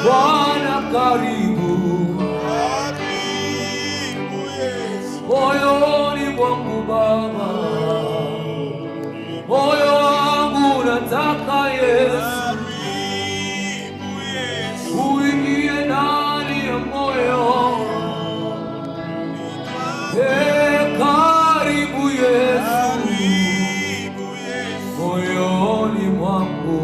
Bwana karibu, moyoni mwangu Baba, moyo wangu nataka Yesu, uingie ndani ya moyo. Karibu Yesu, moyoni mwangu,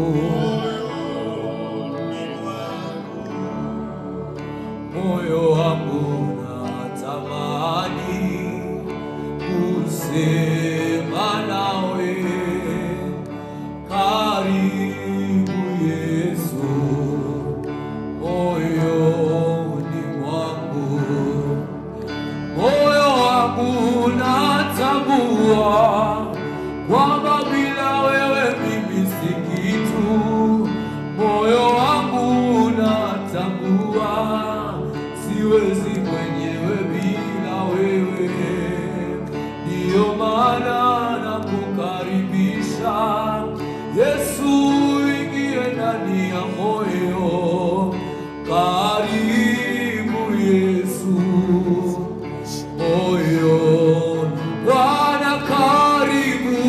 moyo wangu natamani kusema nawe. Karibu Yesu, moyoni mwangu, moyo wangu natambua kwamba bila wewe mimi si kitu. Moyo wangu natambua siwezi mwenyewe bila wewe. Ndiyo maana nakukaribisha Yesu, ingie ndani ya moyo. Karibu Yesu, moyo Bwana karibu,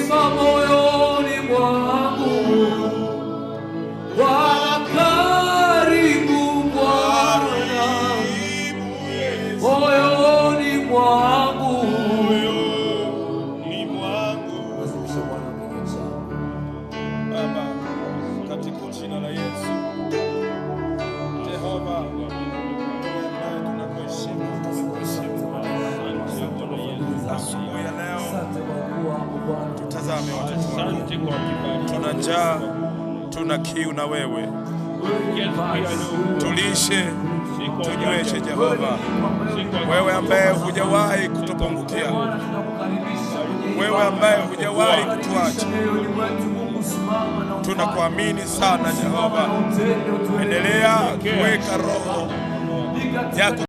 ima moyoni mwangu. Bwana karibu, Bwana moyoni mwangu. Baba, katika jina la Yesu, Jehova, asubuhi ya leo tutazame watoto wako. Tuna njaa, tuna kiu na wewe. Tulishe, tunyweshe Jehova, wewe ambaye hujawahi kutupungukia, wewe ambaye hujawahi kutuacha. Tunakuamini sana Jehova, endelea kuweka roho yako